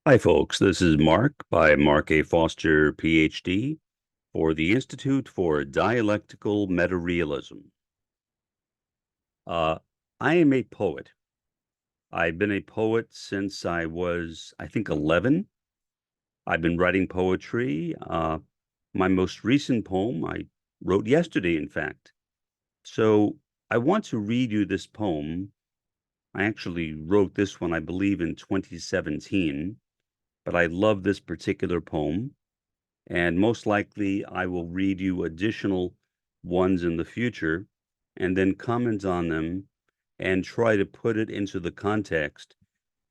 Hi, folks. This is Mark by Mark A. Foster, Ph.D., for the Institute for Dialectical Metarealism. Uh, I am a poet. I've been a poet since I was, I think, 11. I've been writing poetry. My most recent poem I wrote yesterday, in fact. So I want to read you this poem. I actually wrote this one, I believe, in 2017, but I love this particular poem. And most likely I will read you additional ones in the future and then comment on them and try to put it into the context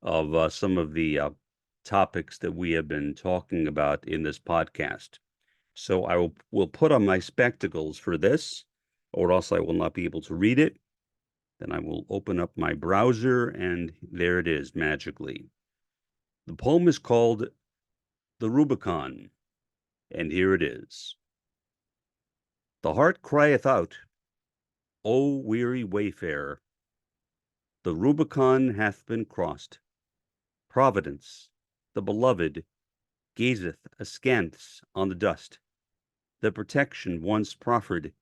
of some of the topics that we have been talking about in this podcast. So will put on my spectacles for this, or else I will not be able to read it. Then I will open up my browser, and there it is magically. The poem is called The Rubicon, and here it is. The heart crieth out, O weary wayfarer, the Rubicon hath been crossed. Providence, the beloved, gazeth askance on the dust. The protection once proffered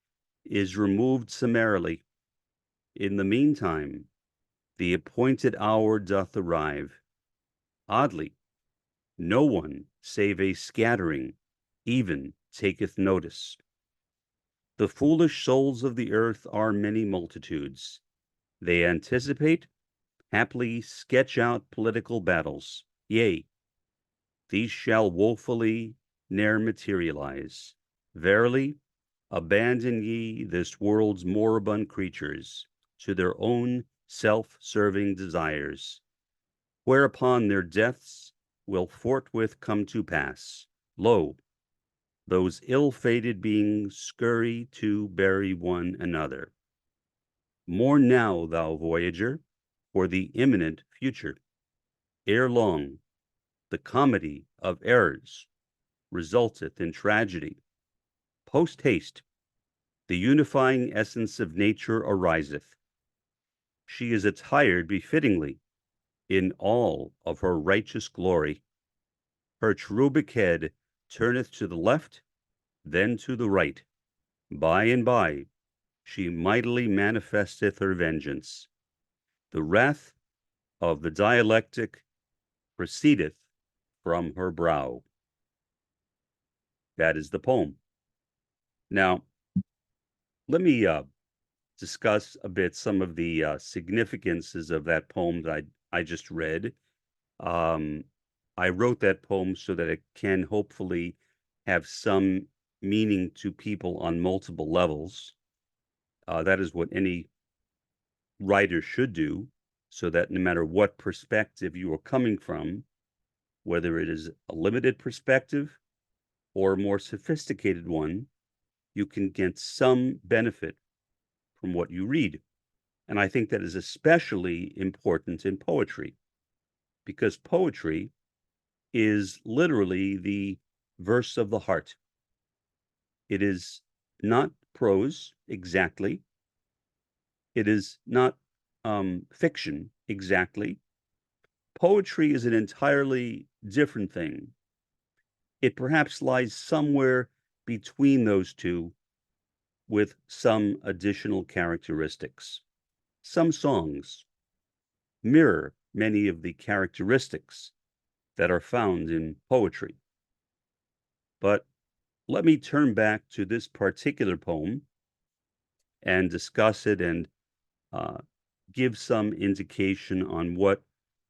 is removed summarily. In the meantime, the appointed hour doth arrive. Oddly, no one save a scattering even taketh notice. The foolish souls of the earth are many multitudes. They anticipate, haply sketch out political battles. Yea, these shall woefully ne'er materialize. Verily, abandon ye this world's moribund creatures to their own self-serving desires, whereupon their deaths will forthwith come to pass. Lo, those ill-fated beings scurry to bury one another. Mourn now, thou voyager, for the imminent future. Ere long, the comedy of errors resulteth in tragedy. Post haste, the unifying essence of nature ariseth. She is attired befittingly in all of her righteous glory. Her cherubic head turneth to the left, then to the right. By and by, she mightily manifesteth her vengeance. The wrath of the dialectic proceedeth from her brow. That is the poem. Now, let me discuss a bit some of the significances of that poem that I just read. Um, I wrote that poem so that it can hopefully have some meaning to people on multiple levels. That is what any writer should do, so that no matter what perspective you are coming from, whether it is a limited perspective or a more sophisticated one, you can get some benefit from what you read. And I think that is especially important in poetry, because poetry is literally the verse of the heart. It is not prose exactly. It is not fiction exactly. Poetry is an entirely different thing. It perhaps lies somewhere between those two with some additional characteristics. Some songs mirror many of the characteristics that are found in poetry. But let me turn back to this particular poem and discuss it and uh, give some indication on what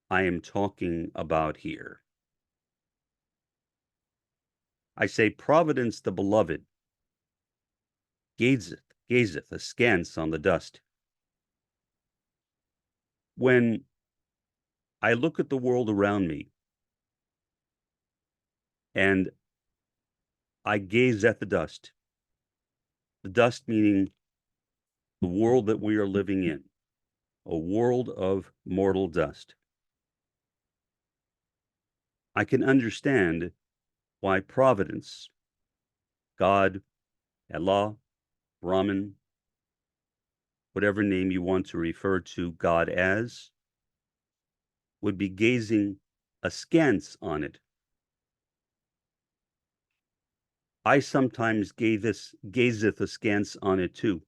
I am talking about here. I say, Providence the beloved gazeth askance on the dust. When I look at the world around me and I gaze at the dust meaning the world that we are living in, a world of mortal dust, I can understand why Providence, God, Allah, Brahman, whatever name you want to refer to God as, would be gazing askance on it. I sometimes gazeth askance on it too,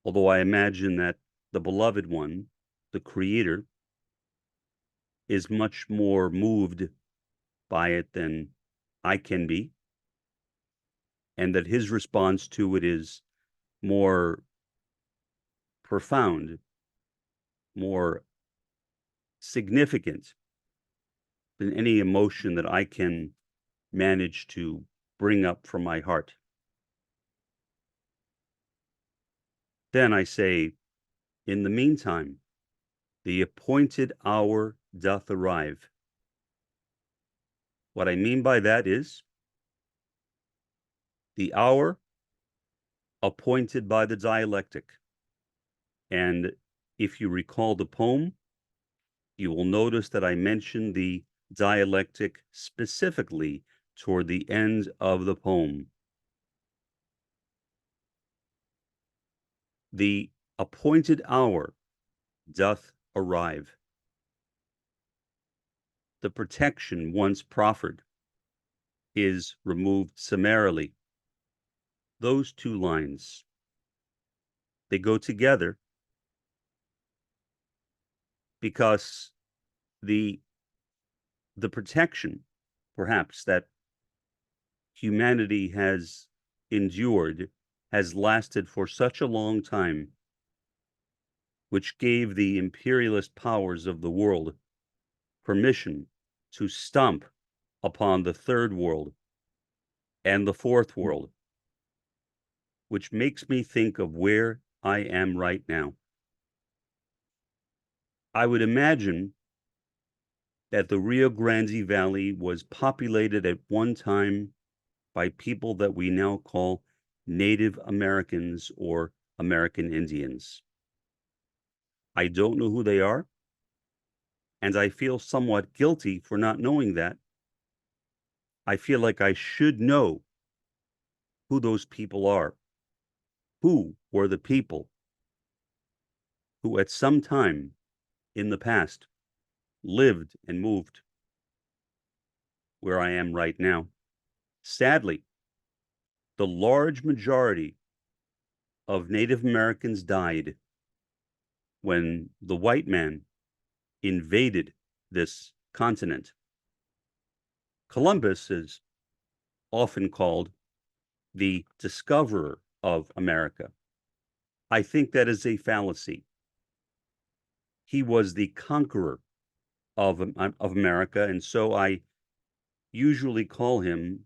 although I imagine that the beloved one, the Creator, is much more moved by it than I can be, and that his response to it is more profound, more significant than any emotion that I can manage to bring up from my heart. Then I say, in the meantime, the appointed hour doth arrive. What I mean by that is the hour appointed by the dialectic. And if you recall the poem, you will notice that I mentioned the dialectic specifically toward the end of the poem. The appointed hour doth arrive. The protection once proffered is removed summarily. Those two lines, they go together because the protection, perhaps, that humanity has endured has lasted for such a long time, which gave the imperialist powers of the world permission to stomp upon the third world and the fourth world, which makes me think of where I am right now. I would imagine that the Rio Grande Valley was populated at one time by people that we now call Native Americans or American Indians. I don't know who they are, and I feel somewhat guilty for not knowing that. I feel like I should know who those people are. Who were the people who at some time in the past lived and moved where I am right now? Sadly, the large majority of Native Americans died when the white man invaded this continent. Columbus is often called the discoverer of America. I think that is a fallacy. He was the conqueror of America, and so I usually call him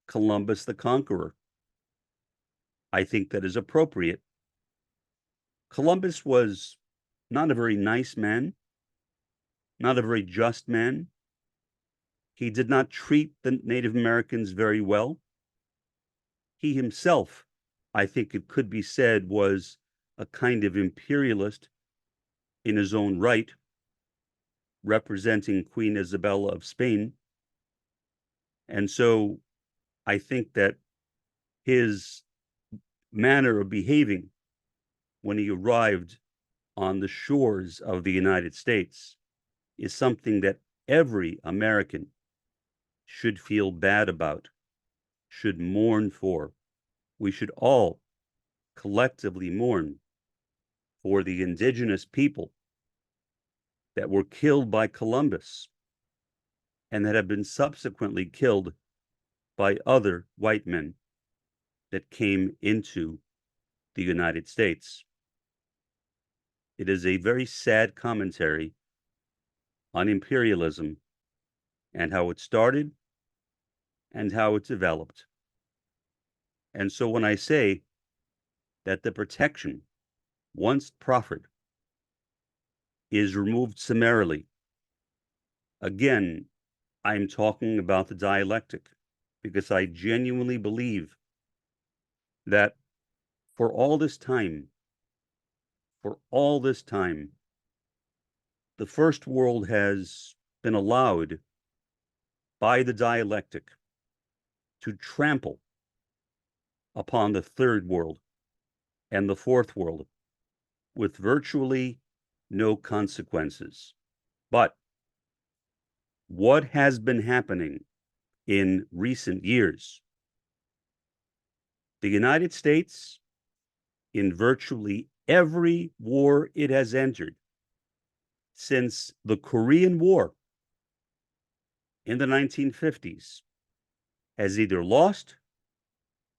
Columbus the Conqueror. I think that is appropriate. Columbus was not a very nice man, not a very just man. He did not treat the Native Americans very well. He himself, I think it could be said, was a kind of imperialist in his own right, representing Queen Isabella of Spain. And so I think that his manner of behaving when he arrived on the shores of the United States is something that every American should feel bad about, should mourn for. We should all collectively mourn for the indigenous people that were killed by Columbus and that have been subsequently killed by other white men that came into the United States. It is a very sad commentary on imperialism and how it started and how it developed. And so when I say that the protection once proffered is removed summarily, again, I'm talking about the dialectic because I genuinely believe that for all this time, the first world has been allowed by the dialectic to trample upon the third world and the fourth world with virtually no consequences. But what has been happening in recent years. The United States, in virtually every war it has entered since the Korean War in the 1950s, has either lost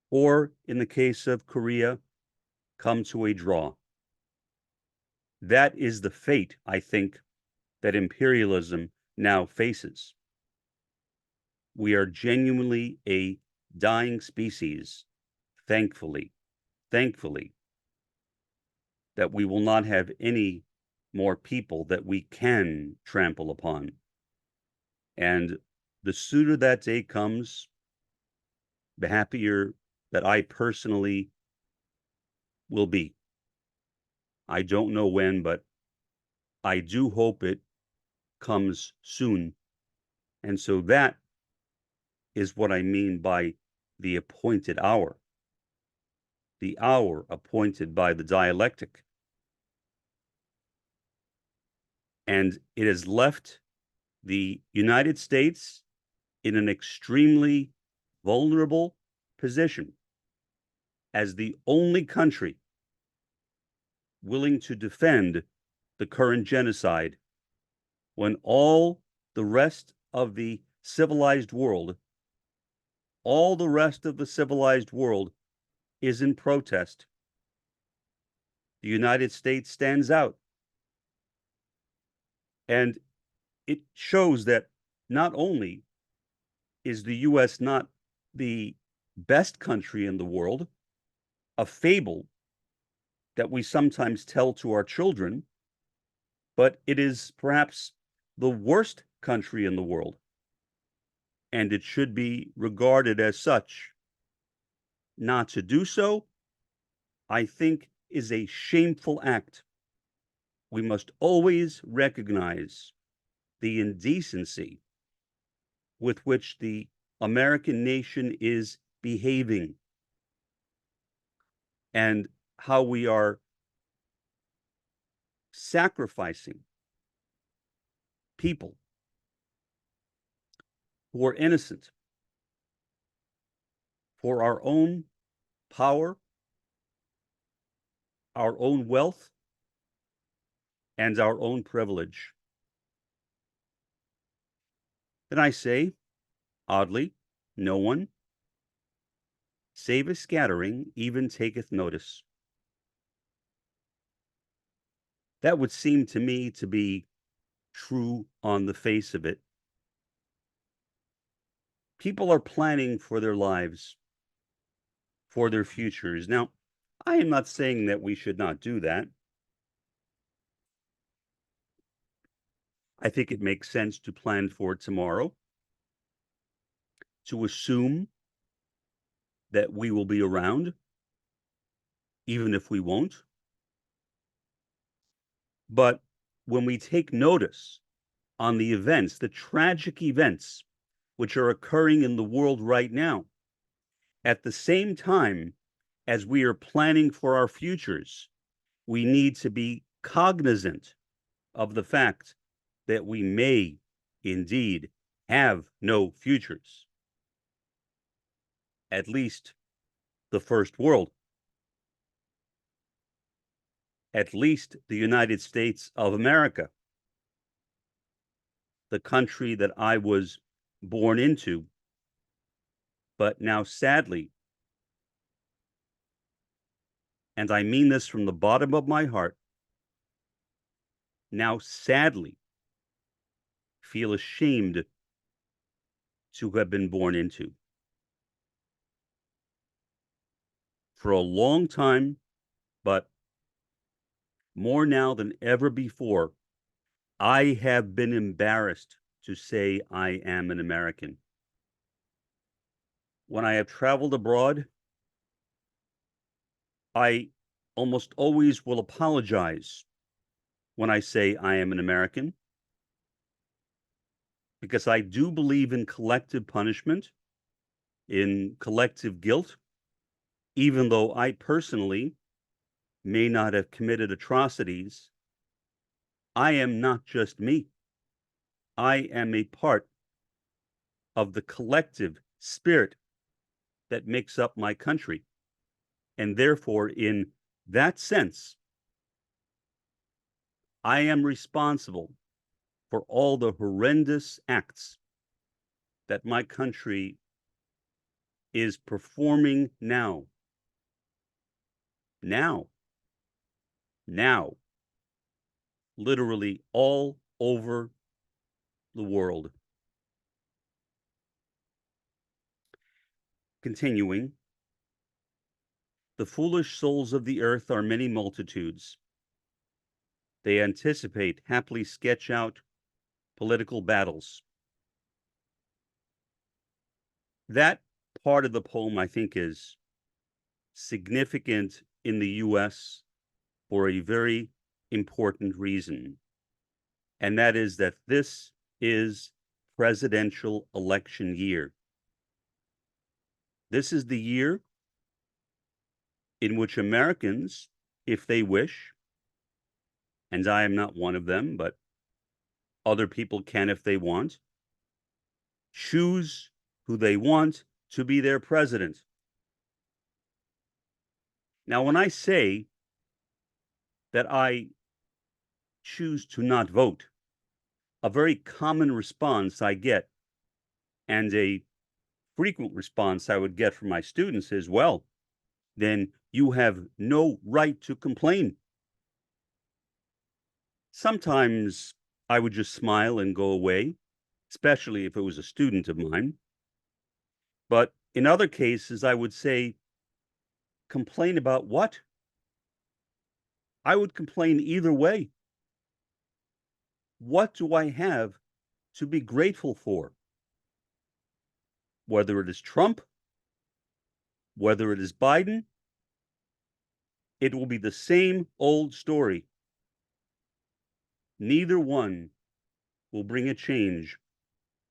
or, in the case of Korea, come to a draw. That is the fate, I think, that imperialism now faces. We are genuinely a dying species, thankfully, that we will not have any more people that we can trample upon. And the sooner that day comes, the happier that I personally will be. I don't know when, but I do hope it comes soon. And so that is what I mean by the appointed hour, the hour appointed by the dialectic. And it has left the United States in an extremely vulnerable position as the only country willing to defend the current genocide when all the rest of the civilized world, is in protest. The United States stands out. And it shows that not only is the US not the best country in the world, a fable that we sometimes tell to our children, but it is perhaps the worst country in the world. And it should be regarded as such. Not to do so, I think, is a shameful act. We must always recognize the indecency with which the American nation is behaving and how we are sacrificing people who are innocent for our own power, our own wealth, and our own privilege. Then I say, oddly, no one, save a scattering, even taketh notice. That would seem to me to be true on the face of it. People are planning for their lives, for their futures. Now, I am not saying that we should not do that. I think it makes sense to plan for tomorrow, to assume that we will be around, even if we won't. But when we take notice on the events, the tragic events which are occurring in the world right now, at the same time as we are planning for our futures, we need to be cognizant of the fact that we may indeed have no futures, at least the first world, at least the United States of America, the country that I was born into, but now sadly, and I mean this from the bottom of my heart, now sadly feel ashamed to have been born into. For a long time, but more now than ever before, I have been embarrassed to say I am an American. When I have traveled abroad, I almost always will apologize when I say I am an American, because I do believe in collective punishment, in collective guilt, even though I personally may not have committed atrocities. I am not just me. I am a part of the collective spirit that makes up my country. And therefore, in that sense, I am responsible for all the horrendous acts that my country is performing now. Now, literally all over the world. Continuing, the foolish souls of the earth are many multitudes. They anticipate, happily sketch out political battles. That part of the poem, I think, is significant in the US for a very important reason. And that is that this is presidential election year. This is the year in which Americans, if they wish, and I am not one of them, but other people can if they want, choose who they want to be their president. Now, when I say that I choose to not vote, a very common response I get, and a frequent response I would get from my students is, well, then you have no right to complain. Sometimes I would just smile and go away, especially if it was a student of mine. But in other cases, I would say, complain about what? I would complain either way. What do I have to be grateful for? Whether it is Trump, whether it is Biden, it will be the same old story. Neither one will bring a change.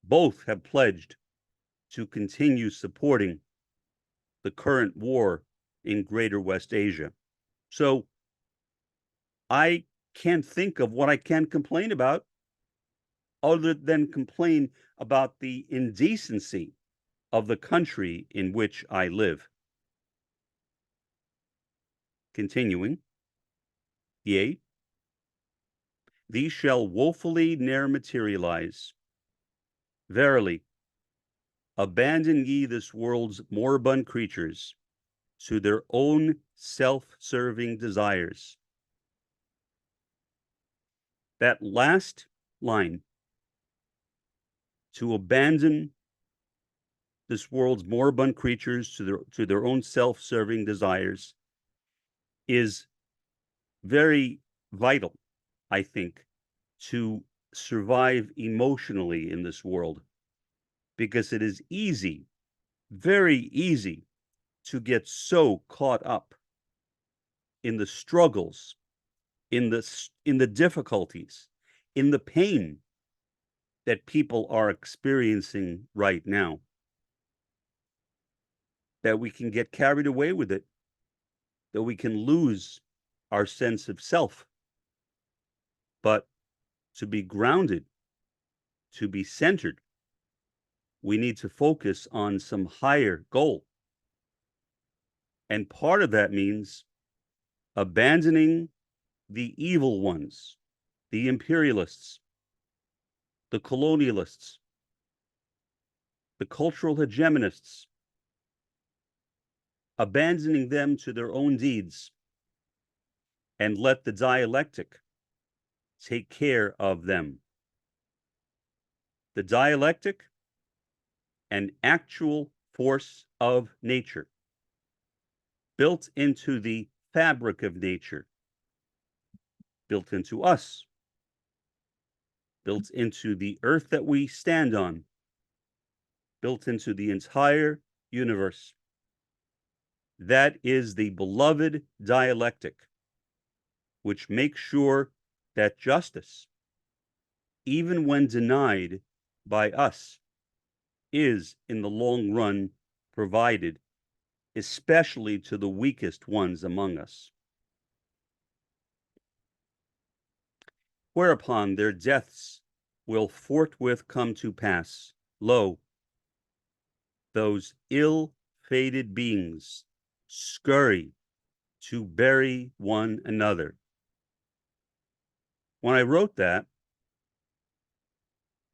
Both have pledged to continue supporting the current war in Greater West Asia. So I can't think of what I can complain about other than complain about the indecency of the country in which I live. Continuing, yea, these shall woefully ne'er materialize. Verily, abandon ye this world's moribund creatures to their own self-serving desires. That last line, to abandon this world's moribund creatures to their own self-serving desires, is very vital, I think, to survive emotionally in this world, because it is easy, very easy, to get so caught up in the struggles, in the difficulties, in the pain that people are experiencing right now, that we can get carried away with it, that we can lose our sense of self. But to be grounded, to be centered, we need to focus on some higher goal. And part of that means abandoning the evil ones, the imperialists, the colonialists, the cultural hegemonists, abandoning them to their own deeds, and let the dialectic take care of them. The dialectic, an actual force of nature, built into the fabric of nature, built into us, built into the earth that we stand on, built into the entire universe. That is the beloved dialectic, which makes sure that justice, even when denied by us, is in the long run provided, especially to the weakest ones among us. Whereupon their deaths will forthwith come to pass. Lo, those ill-fated beings scurry to bury one another. When I wrote that,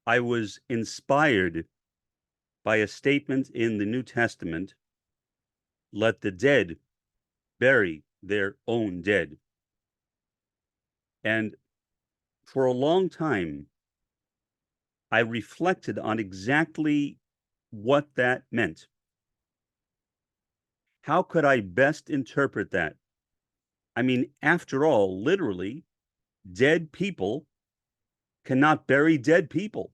I was inspired by a statement in the New Testament, let the dead bury their own dead. And for a long time, I reflected on exactly what that meant. How could I best interpret that? I mean, after all, literally, dead people cannot bury dead people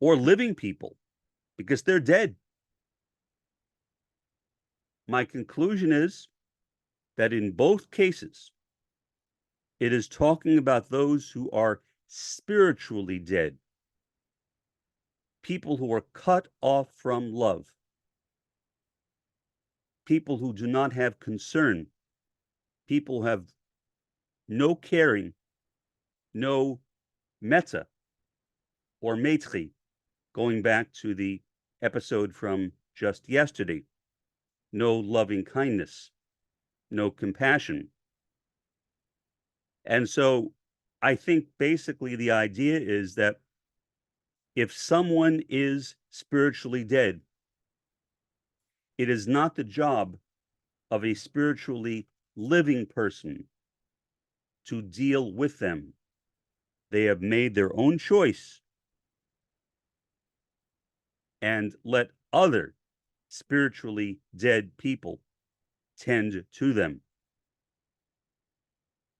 or living people because they're dead. My conclusion is that in both cases, it is talking about those who are spiritually dead, people who are cut off from love, people who do not have concern, people who have no caring, no metta or maitri, going back to the episode from just yesterday, no loving kindness, no compassion. And so I think basically the idea is that if someone is spiritually dead, it is not the job of a spiritually living person to deal with them. They have made their own choice, and let other spiritually dead people tend to them.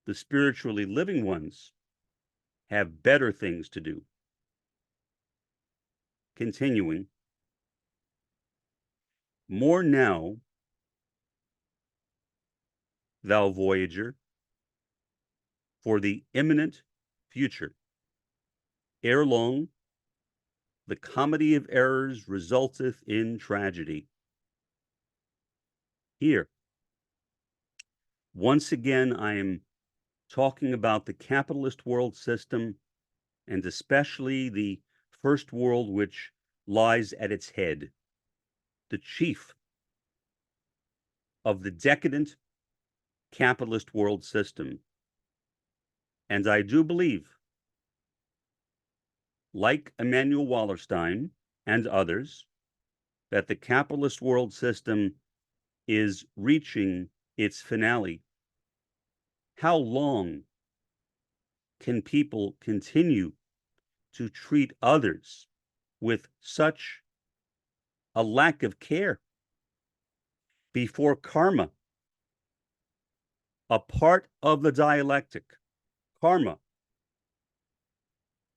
The spiritually living ones have better things to do. Continuing, more now, thou voyager, for the imminent future. Ere long, the comedy of errors resulteth in tragedy. Here, once again, I am talking about the capitalist world system, and especially the first world which lies at its head, the chief of the decadent capitalist world system. And I do believe, like Emanuel Wallerstein and others, that the capitalist world system is reaching its finale. How long can people continue to treat others with such a lack of care before karma, a part of the dialectic, karma,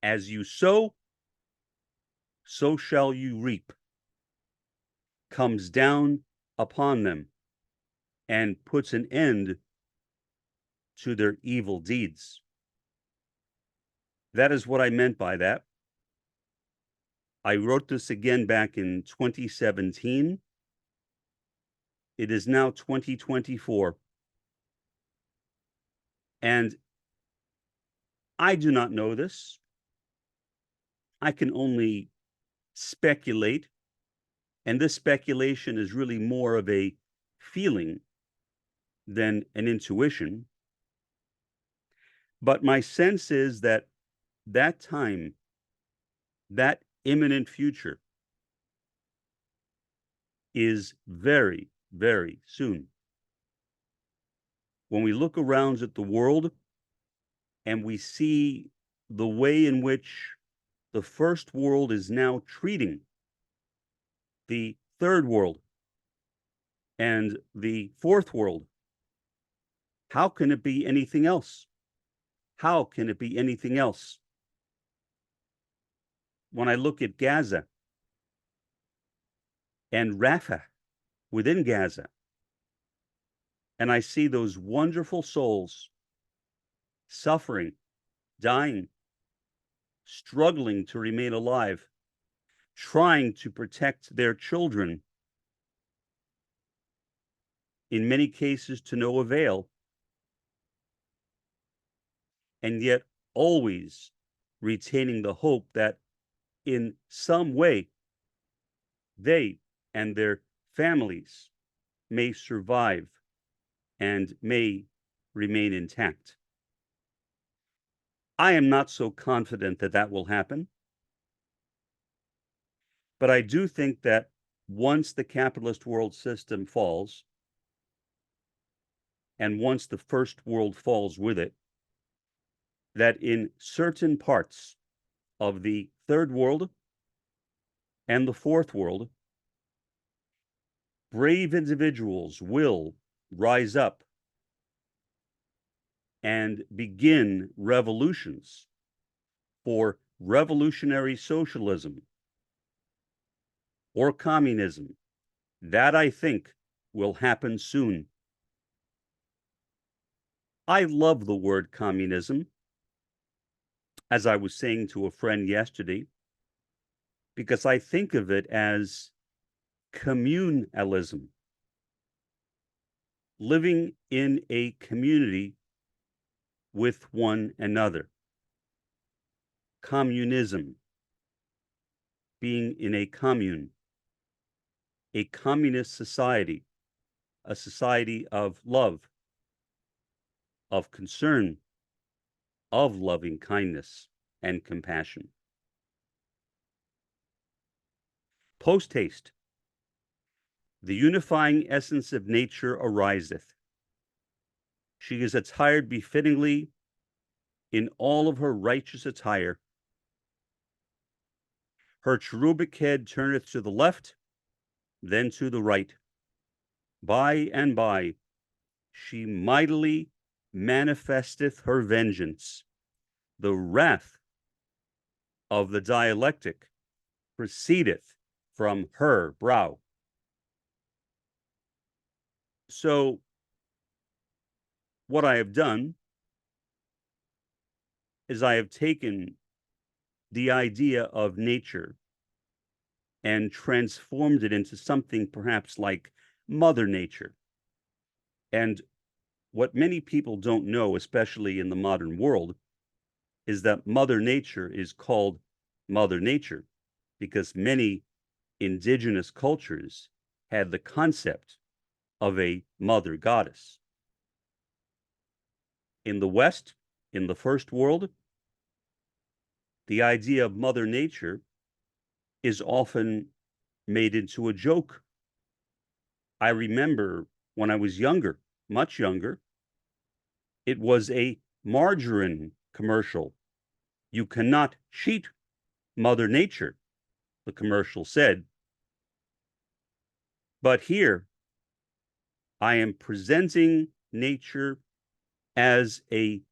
as you sow, so shall you reap, comes down upon them and puts an end to their evil deeds. That is what I meant by that. I wrote this again back in 2017. It is now 2024. And I do not know this. I can only speculate. And this speculation is really more of a feeling than an intuition. But my sense is that that time, that imminent future, is very, very soon. When we look around at the world and we see the way in which the first world is now treating the third world and the fourth world, how can it be anything else? How can it be anything else? When I look at Gaza and Rafah within Gaza, and I see those wonderful souls suffering, dying, struggling to remain alive, trying to protect their children, in many cases to no avail, and yet always retaining the hope that in some way they and their families may survive and may remain intact. I am not so confident that that will happen, but I do think that once the capitalist world system falls, and once the first world falls with it, that in certain parts of the third world and the fourth world, brave individuals will rise up and begin revolutions for revolutionary socialism or communism. That, I think, will happen soon. I love the word communism, as I was saying to a friend yesterday, because I think of it as communalism, living in a community with one another. Communism, being in a commune, a communist society, a society of love, of concern, of loving kindness and compassion. Post haste. The unifying essence of nature ariseth. She is attired befittingly in all of her righteous attire. Her cherubic head turneth to the left, then to the right. By and by, she mightily manifesteth her vengeance. The wrath of the dialectic proceedeth from her brow. So, what I have done is I have taken the idea of nature and transformed it into something perhaps like Mother Nature. And what many people don't know, especially in the modern world, is that Mother Nature is called Mother Nature because many indigenous cultures had the concept of a mother goddess. In the West, in the first world, the idea of Mother Nature is often made into a joke. I remember when I was younger, much younger, it was a margarine commercial. You cannot cheat Mother Nature, the commercial said. But here, I am presenting nature as a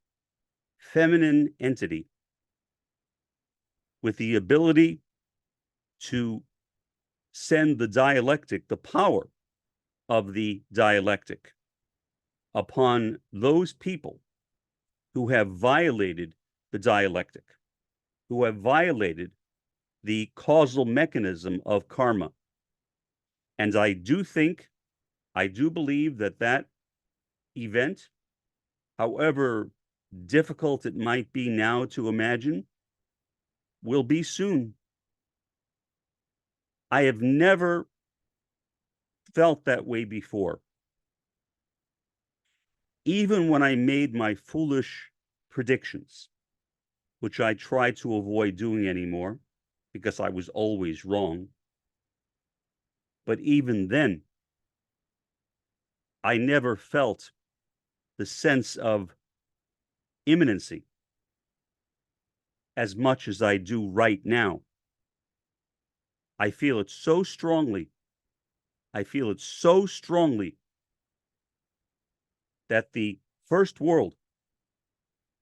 feminine entity with the ability to send the dialectic, the power of the dialectic, upon those people who have violated the dialectic, who have violated the causal mechanism of karma. And I do believe that that event, however difficult it might be now to imagine, will be soon. I have never felt that way before. Even when I made my foolish predictions, which I try to avoid doing anymore because I was always wrong. But even then, I never felt the sense of imminency as much as I do right now. I feel it so strongly. I feel it so strongly that the first world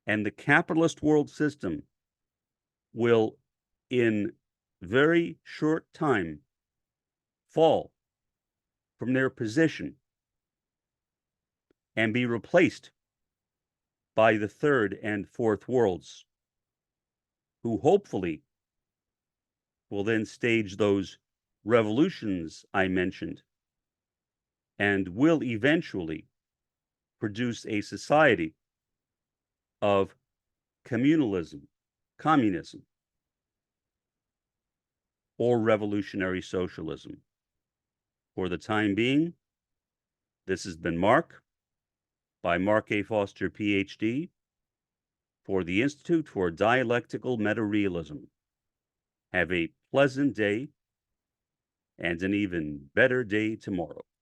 and the capitalist world system will, in very short time, fall from their position and be replaced by the third and fourth worlds, who hopefully will then stage those revolutions I mentioned and will eventually produce a society of communalism, communism, or revolutionary socialism. For the time being, this has been Mark by Mark A. Foster, Ph.D., for the Institute for Dialectical Meta-Realism. Have a pleasant day and an even better day tomorrow.